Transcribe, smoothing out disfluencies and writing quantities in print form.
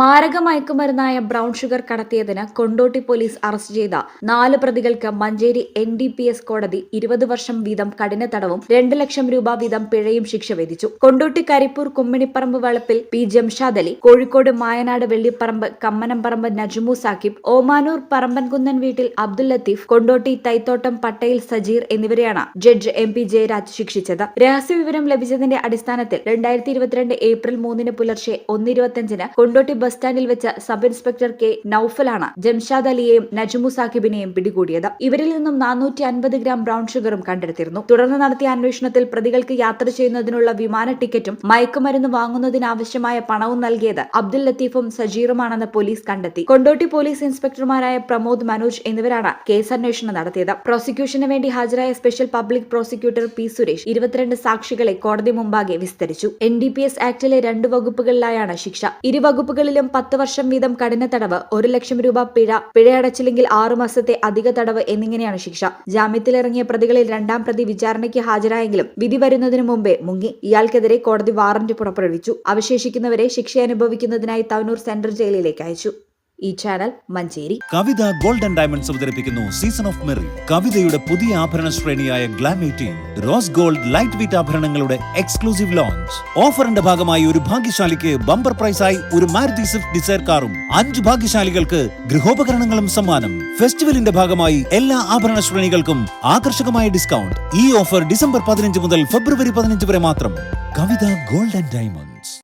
മാരക മയക്കുമരുന്നായ brown sugar കടത്തിയതിന് കൊണ്ടോട്ടി പോലീസ് അറസ്റ്റ് ചെയ്ത 4 പ്രതികൾക്ക് മഞ്ചേരി NDPS കോടതി 20 വർഷം വീതം കഠിന തടവും 2 ലക്ഷം രൂപ വീതം പിഴയും ശിക്ഷ വിധിച്ചു. കൊണ്ടോട്ടി കരിപ്പൂർ കുമ്മിണിപ്പറമ്പ് വളപ്പിൽ P. ജംഷാദ് അലി, കോഴിക്കോട് മായനാട് വെള്ളിപ്പറമ്പ് കമ്മനംപറമ്പ് നജ്മു സാക്കിബ്, ഓമാനൂർ പറമ്പൻകുന്നൻ വീട്ടിൽ അബ്ദുൽ ലത്തീഫ്, കൊണ്ടോട്ടി തൈത്തോട്ടം പട്ടയിൽ സജീർ എന്നിവരെയാണ് ജഡ്ജ് MP ജയരാജ് ശിക്ഷിച്ചത്. രഹസ്യവിവരം ലഭിച്ചതിന്റെ അടിസ്ഥാനത്തിൽ 2022 ഏപ്രിൽ 3 പുലർച്ചെ 1:25 കൊണ്ടോട്ടി ബസ് സ്റ്റാൻഡിൽ വെച്ച് സബ് ഇൻസ്പെക്ടർ K. നൌഫലാണ് ജംഷാദ് അലിയെയും നജ്മു സാക്കിബിനെയും പിടികൂടിയത്. ഇവരിൽ നിന്നും 450 ഗ്രാം ബ്രൌൺ ഷുഗറും കണ്ടെടുത്തിരുന്നു. തുടർന്ന് നടത്തിയ അന്വേഷണത്തിൽ പ്രതികൾക്ക് യാത്ര ചെയ്യുന്നതിനുള്ള വിമാന ടിക്കറ്റും മയക്കുമരുന്ന് വാങ്ങുന്നതിനാവശ്യമായ പണവും നൽകിയത് അബ്ദുൽ ലത്തീഫും സജീറുമാണെന്ന് പോലീസ് കണ്ടെത്തി. കൊണ്ടോട്ടി പോലീസ് ഇൻസ്പെക്ടർമാരായ പ്രമോദ്, മനോജ് എന്നിവരാണ് കേസന്വേഷണം നടത്തിയത്. പ്രോസിക്യൂഷന് വേണ്ടി ഹാജരായ special public prosecutor P. Suresh 22 സാക്ഷികളെ കോടതി മുമ്പാകെ വിസ്തരിച്ചു. NDPS ആക്ടിലെ 2 വകുപ്പുകളിലായാണ് ശിക്ഷ. ഇരു വകുപ്പുകളിലും 10 വർഷം വീതം കഠിന തടവ്, 1 ലക്ഷം രൂപ പിഴയടച്ചില്ലെങ്കിൽ 6 മാസത്തെ അധിക തടവ് എന്നിങ്ങനെയാണ് ശിക്ഷ. ജാമ്യത്തിലിറങ്ങിയ പ്രതികളിൽ 2ാം പ്രതി വിചാരണയ്ക്ക് ഹാജരായെങ്കിലും വിധി വരുന്നതിനു മുമ്പേ മുങ്ങി. ഇയാൾക്കെതിരെ കോടതി വാറന്റ് പുറപ്പെടുവിച്ചു. അവശേഷിക്കുന്നവരെ ശിക്ഷ അനുഭവിക്കുന്നതിനായി തവനൂർ സെൻട്രൽ ജയിലിലേക്ക് അയച്ചു. ഈ channel Manjeri. Kavitha golden diamonds അവതരിപ്പിക്കുന്നു സീസൺ ഓഫ് മെറി. കവിതയുടെ പുതിയ ആഭരണ ശ്രേണിയായ glam 18 rose gold light weight ആഭരണങ്ങളുടെ എക്സ്ക്ലൂസീവ് ലോഞ്ച്. ഓഫറിന്റെ ഭാഗമായി ഒരു ഭാഗ്യശാലിക്ക് ബമ്പർ പ്രൈസായി ഒരു മാരുതി സ്വിഫ്റ്റ് ഡിസയർ കാറും 5 ഭാഗ്യശാലികൾക്ക് ഗൃഹോപകരണങ്ങളും സമ്മാനം. ഫെസ്റ്റിവലിന്റെ ഭാഗമായി എല്ലാ ആഭരണ ശ്രേണികൾക്കും ആകർഷകമായ ഡിസ്കൗണ്ട്. ഈ ഓഫർ ഡിസംബർ 15 മുതൽ ഫെബ്രുവരി 15 വരെ മാത്രം. കവിത ഗോൾഡ് ആൻഡ് ഡയമണ്ട്സ്.